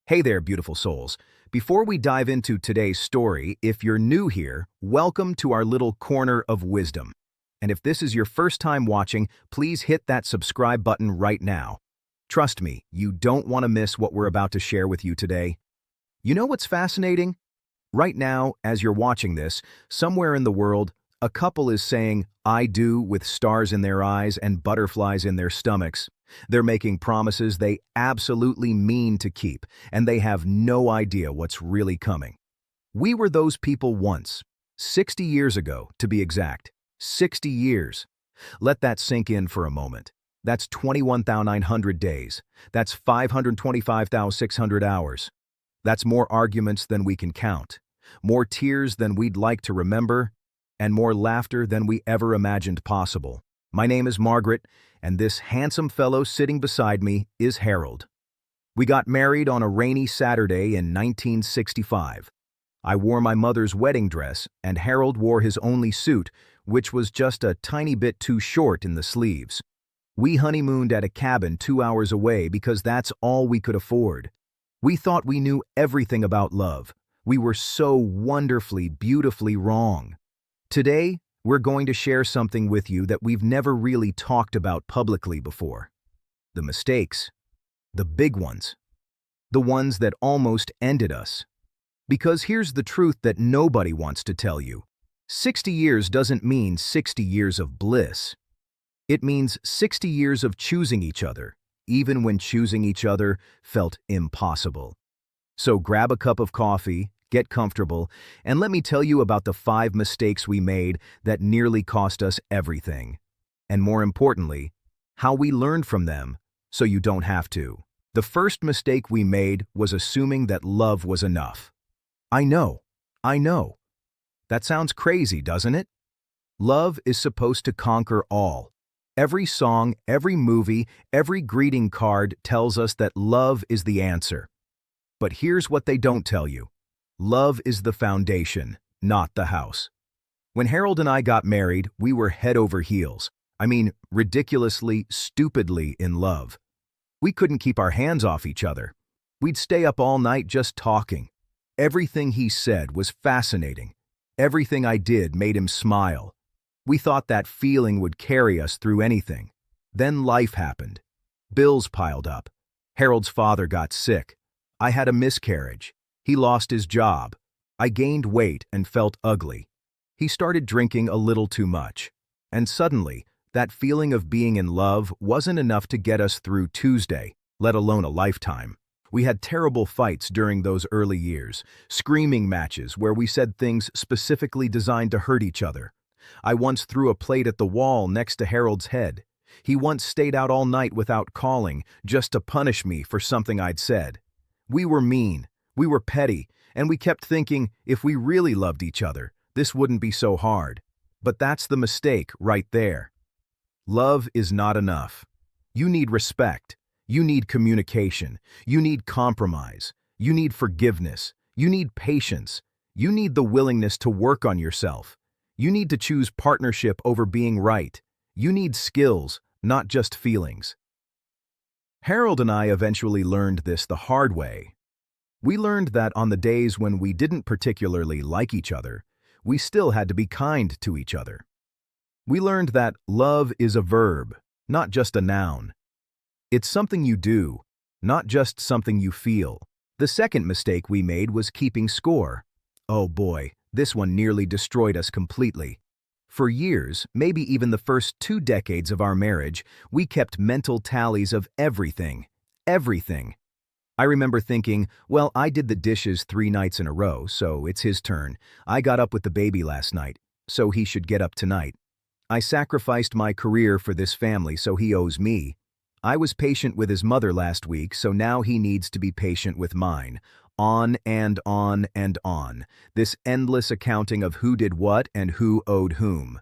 Hey there, beautiful souls. Before we dive into today's story, if you're new here, welcome to our little corner of wisdom. And if this is your first time watching, please hit that subscribe button right now. Trust me, you don't want to miss what we're about to share with you today. You know what's fascinating? Right now, as you're watching this, somewhere in the world, a couple is saying, "I do," with stars in their eyes and butterflies in their stomachs. They're making promises they absolutely mean to keep, and they have no idea what's really coming. We were those people once, 60 years ago, to be exact. 60 years. Let that sink in for a moment. That's 21,900 days. That's 525,600 hours. That's more arguments than we can count, more tears than we'd like to remember, and more laughter than we ever imagined possible. My name is Margaret, and this handsome fellow sitting beside me is Harold. We got married on a rainy Saturday in 1965. I wore my mother's wedding dress, and Harold wore his only suit, which was just a tiny bit too short in the sleeves. We honeymooned at a cabin 2 hours away because that's all we could afford. We thought we knew everything about love. We were so wonderfully, beautifully wrong. Today, we're going to share something with you that we've never really talked about publicly before. The mistakes. The big ones. The ones that almost ended us. Because here's the truth that nobody wants to tell you. 60 years doesn't mean 60 years of bliss. It means 60 years of choosing each other, even when choosing each other felt impossible. So grab a cup of coffee, get comfortable, and let me tell you about the 5 mistakes we made that nearly cost us everything. And more importantly, how we learned from them so you don't have to. The first mistake we made was assuming that love was enough. I know. That sounds crazy, doesn't it? Love is supposed to conquer all. Every song, every movie, every greeting card tells us that love is the answer. But here's what they don't tell you. Love is the foundation, not the house. When Harold and I got married, we were head over heels. Ridiculously, stupidly in love. We couldn't keep our hands off each other. We'd stay up all night just talking. Everything he said was fascinating. Everything I did made him smile. We thought that feeling would carry us through anything. Then life happened. Bills piled up. Harold's father got sick. I had a miscarriage. He lost his job. I gained weight and felt ugly. He started drinking a little too much. And suddenly, that feeling of being in love wasn't enough to get us through Tuesday, let alone a lifetime. We had terrible fights during those early years, screaming matches where we said things specifically designed to hurt each other. I once threw a plate at the wall next to Harold's head. He once stayed out all night without calling, just to punish me for something I'd said. We were mean. We were petty, and we kept thinking if we really loved each other, this wouldn't be so hard. But that's the mistake right there. Love is not enough. You need respect. You need communication. You need compromise. You need forgiveness. You need patience. You need the willingness to work on yourself. You need to choose partnership over being right. You need skills, not just feelings. Harold and I eventually learned this the hard way. We learned that on the days when we didn't particularly like each other, we still had to be kind to each other. We learned that love is a verb, not just a noun. It's something you do, not just something you feel. The second mistake we made was keeping score. Oh boy, this one nearly destroyed us completely. For years, maybe even the first 2 decades of our marriage, we kept mental tallies of everything. Everything. I remember thinking, well, I did the dishes 3 nights in a row, so it's his turn. I got up with the baby last night, so he should get up tonight. I sacrificed my career for this family, so he owes me. I was patient with his mother last week, so now he needs to be patient with mine. On and on and on. This endless accounting of who did what and who owed whom.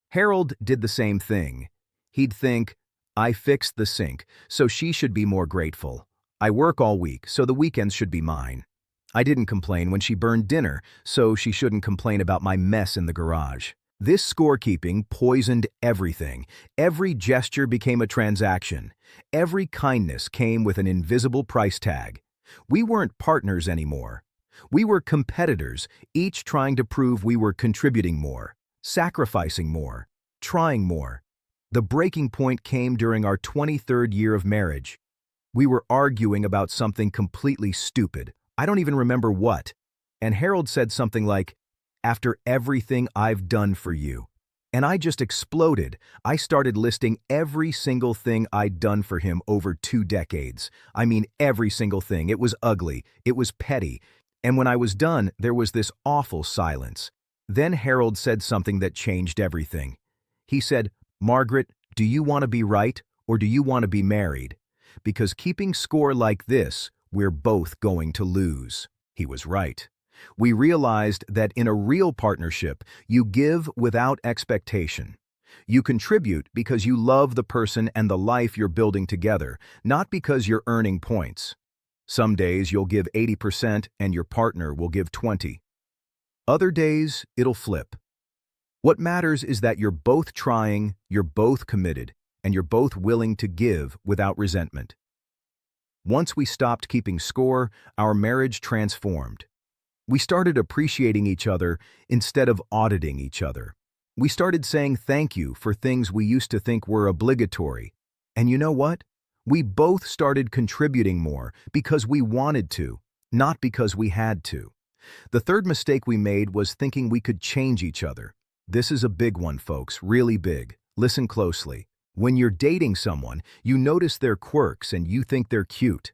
Harold did the same thing. He'd think, I fixed the sink, so she should be more grateful. I work all week, so the weekends should be mine. I didn't complain when she burned dinner, so she shouldn't complain about my mess in the garage. This scorekeeping poisoned everything. Every gesture became a transaction. Every kindness came with an invisible price tag. We weren't partners anymore. We were competitors, each trying to prove we were contributing more, sacrificing more, trying more. The breaking point came during our 23rd year of marriage. We were arguing about something completely stupid. I don't even remember what. And Harold said something like, "After everything I've done for you." And I just exploded. I started listing every single thing I'd done for him over 2 decades. I mean, every single thing. It was ugly. It was petty. And when I was done, there was this awful silence. Then Harold said something that changed everything. He said, "Margaret, do you want to be right or do you want to be married? Because keeping score like this, we're both going to lose." He was right. We realized that in a real partnership, you give without expectation. You contribute because you love the person and the life you're building together, not because you're earning points. Some days you'll give 80% and your partner will give 20. Other days, it'll flip. What matters is that you're both trying, you're both committed, and you're both willing to give without resentment. Once we stopped keeping score, our marriage transformed. We started appreciating each other instead of auditing each other. We started saying thank you for things we used to think were obligatory. And you know what? We both started contributing more because we wanted to, not because we had to. The third mistake we made was thinking we could change each other. This is a big one, folks, really big. Listen closely. When you're dating someone, you notice their quirks and you think they're cute.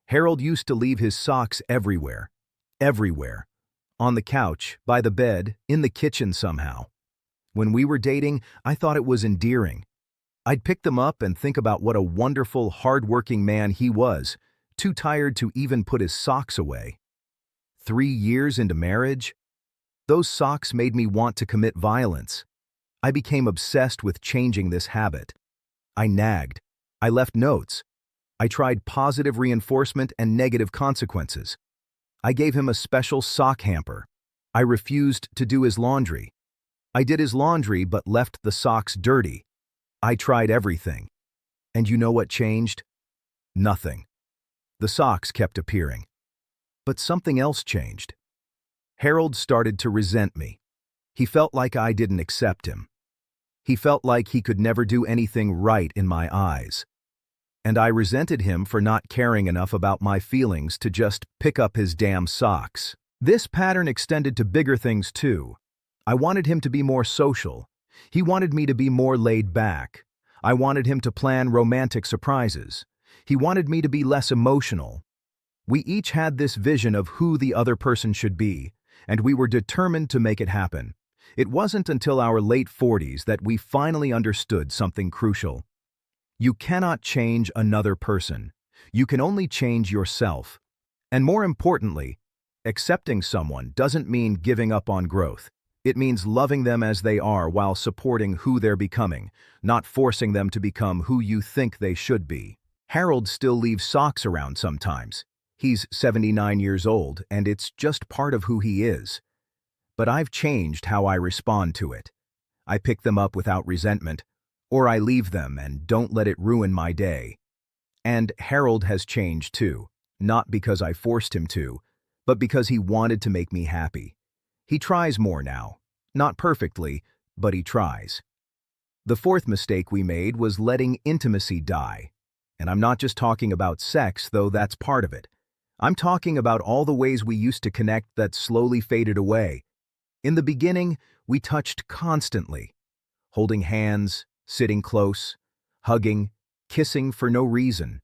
Harold used to leave his socks everywhere. Everywhere. On the couch, by the bed, in the kitchen somehow. When we were dating, I thought it was endearing. I'd pick them up and think about what a wonderful, hard-working man he was, too tired to even put his socks away. 3 years into marriage, those socks made me want to commit violence. I became obsessed with changing this habit. I nagged. I left notes. I tried positive reinforcement and negative consequences. I gave him a special sock hamper. I refused to do his laundry. I did his laundry but left the socks dirty. I tried everything. And you know what changed? Nothing. The socks kept appearing. But something else changed. Harold started to resent me. He felt like I didn't accept him. He felt like he could never do anything right in my eyes. And I resented him for not caring enough about my feelings to just pick up his damn socks. This pattern extended to bigger things too. I wanted him to be more social. He wanted me to be more laid back. I wanted him to plan romantic surprises. He wanted me to be less emotional. We each had this vision of who the other person should be, and we were determined to make it happen. It wasn't until our late 40s that we finally understood something crucial. You cannot change another person. You can only change yourself. And more importantly, accepting someone doesn't mean giving up on growth. It means loving them as they are while supporting who they're becoming, not forcing them to become who you think they should be. Harold still leaves socks around sometimes. He's 79 years old, and it's just part of who he is. But I've changed how I respond to it. I pick them up without resentment, or I leave them and don't let it ruin my day. And Harold has changed too, not because I forced him to, but because he wanted to make me happy. He tries more now. Not perfectly, but he tries. The fourth mistake we made was letting intimacy die. And I'm not just talking about sex, though that's part of it. I'm talking about all the ways we used to connect that slowly faded away. In the beginning, we touched constantly, holding hands, sitting close, hugging, kissing for no reason.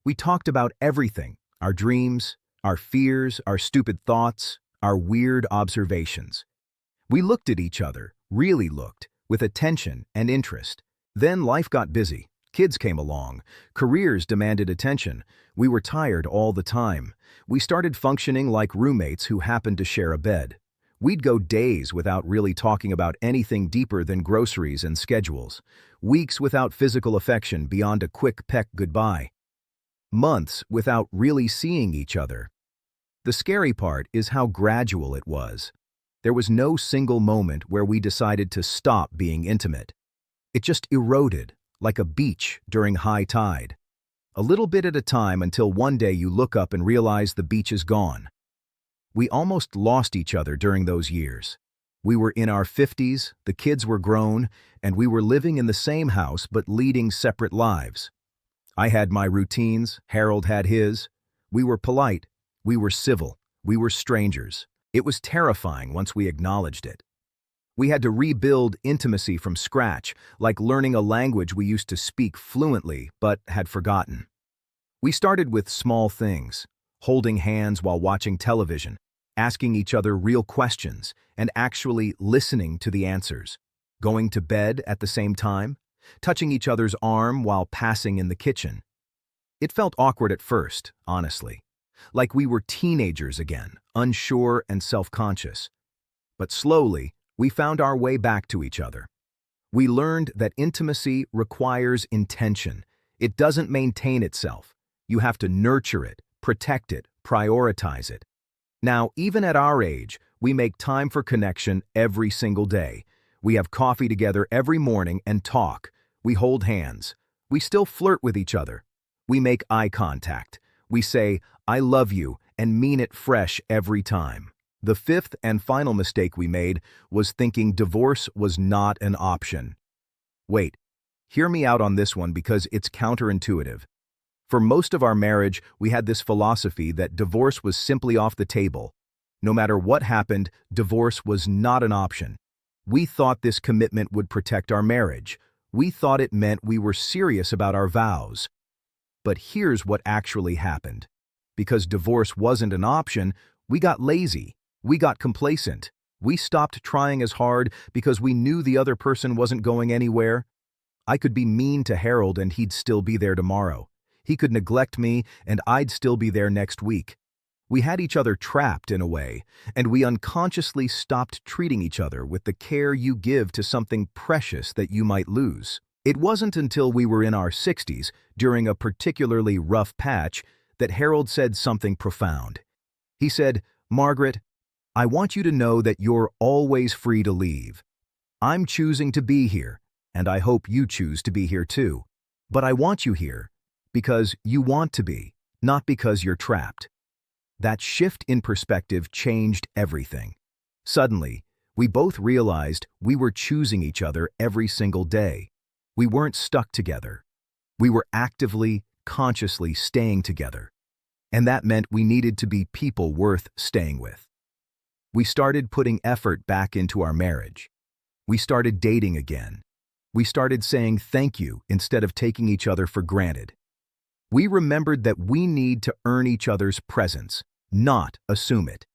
We talked about everything, our dreams, our fears, our stupid thoughts, our weird observations. We looked at each other, really looked, with attention and interest. Then life got busy. Kids came along. Careers demanded attention. We were tired all the time. We started functioning like roommates who happened to share a bed. We'd go days without really talking about anything deeper than groceries and schedules. Weeks without physical affection beyond a quick peck goodbye. Months without really seeing each other. The scary part is how gradual it was. There was no single moment where we decided to stop being intimate. It just eroded, like a beach during high tide. a little bit at a time until one day you look up and realize the beach is gone. We almost lost each other during those years. We were in our 50s, the kids were grown, and we were living in the same house but leading separate lives. I had my routines, Harold had his. We were polite, we were civil, we were strangers. It was terrifying once we acknowledged it. We had to rebuild intimacy from scratch, like learning a language we used to speak fluently but had forgotten. We started with small things, holding hands while watching television, asking each other real questions, and actually listening to the answers. Going to bed at the same time, touching each other's arm while passing in the kitchen. It felt awkward at first, honestly, like we were teenagers again, unsure and self-conscious. But slowly, we found our way back to each other. We learned that intimacy requires intention. It doesn't maintain itself. You have to nurture it, protect it, prioritize it. Now, even at our age, we make time for connection every single day. We have coffee together every morning and talk. We hold hands. We still flirt with each other. We make eye contact. We say, "I love you," and mean it fresh every time. The fifth and final mistake we made was thinking divorce was not an option. Wait, hear me out on this one because it's counterintuitive. For most of our marriage, we had this philosophy that divorce was simply off the table. No matter what happened, divorce was not an option. We thought this commitment would protect our marriage. We thought it meant we were serious about our vows. But here's what actually happened. Because divorce wasn't an option, we got lazy. We got complacent. We stopped trying as hard because we knew the other person wasn't going anywhere. I could be mean to Harold and he'd still be there tomorrow. He could neglect me and I'd still be there next week. We had each other trapped in a way, and we unconsciously stopped treating each other with the care you give to something precious that you might lose. It wasn't until we were in our 60s, during a particularly rough patch, that Harold said something profound. He said, "Margaret, I want you to know that you're always free to leave. I'm choosing to be here, and I hope you choose to be here too. But I want you here because you want to be, not because you're trapped." That shift in perspective changed everything. Suddenly, we both realized we were choosing each other every single day. We weren't stuck together. We were actively, consciously staying together. And that meant we needed to be people worth staying with. We started putting effort back into our marriage. We started dating again. We started saying thank you instead of taking each other for granted. We remembered that we need to earn each other's presence, not assume it.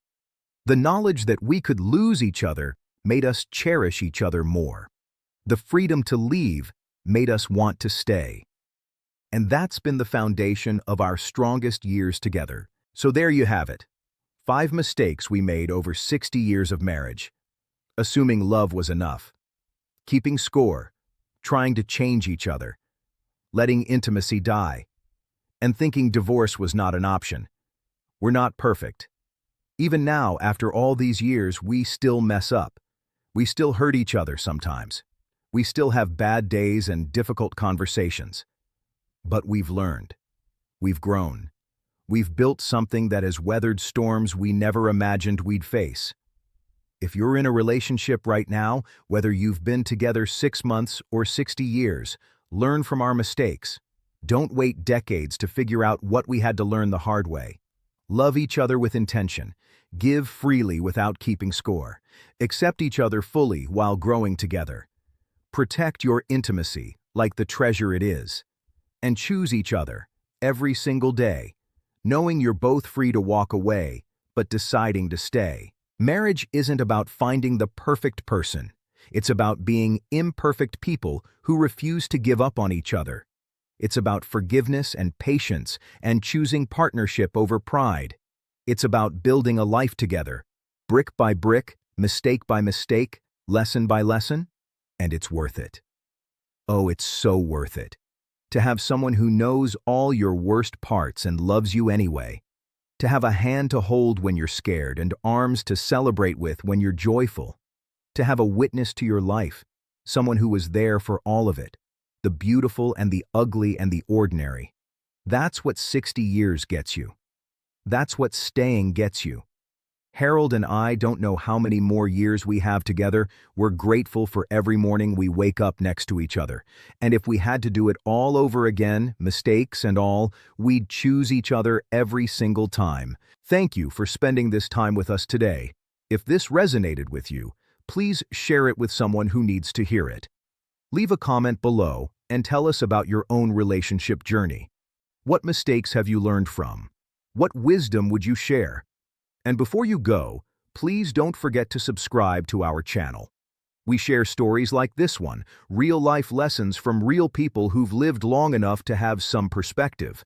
The knowledge that we could lose each other made us cherish each other more. The freedom to leave made us want to stay. And that's been the foundation of our strongest years together. So there you have it. 5 mistakes we made over 60 years of marriage. Assuming love was enough. Keeping score. Trying to change each other. Letting intimacy die. And thinking divorce was not an option. We're not perfect. Even now, after all these years, we still mess up. We still hurt each other sometimes. We still have bad days and difficult conversations. But we've learned. We've grown. We've built something that has weathered storms we never imagined we'd face. If you're in a relationship right now, whether you've been together 6 months or 60 years, learn from our mistakes. Don't wait decades to figure out what we had to learn the hard way. Love each other with intention. Give freely without keeping score. Accept each other fully while growing together. Protect your intimacy like the treasure it is. And choose each other every single day, knowing you're both free to walk away, but deciding to stay. Marriage isn't about finding the perfect person. It's about being imperfect people who refuse to give up on each other. It's about forgiveness and patience and choosing partnership over pride. It's about building a life together, brick by brick, mistake by mistake, lesson by lesson, and it's worth it. Oh, it's so worth it. To have someone who knows all your worst parts and loves you anyway. To have a hand to hold when you're scared and arms to celebrate with when you're joyful. To have a witness to your life, someone who was there for all of it. The beautiful and the ugly and the ordinary. That's what 60 years gets you. That's what staying gets you. Harold and I don't know how many more years we have together. We're grateful for every morning we wake up next to each other. And if we had to do it all over again, mistakes and all, we'd choose each other every single time. Thank you for spending this time with us today. If this resonated with you, please share it with someone who needs to hear it. Leave a comment below and tell us about your own relationship journey. What mistakes have you learned from? What wisdom would you share? And before you go, please don't forget to subscribe to our channel. We share stories like this one, real-life lessons from real people who've lived long enough to have some perspective.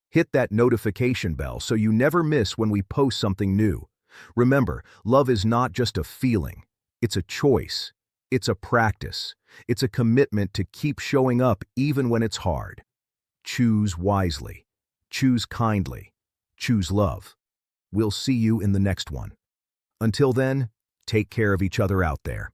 Hit that notification bell so you never miss when we post something new. Remember, love is not just a feeling. It's a choice. It's a practice. It's a commitment to keep showing up even when it's hard. Choose wisely. Choose kindly. Choose love. We'll see you in the next one. Until then, take care of each other out there.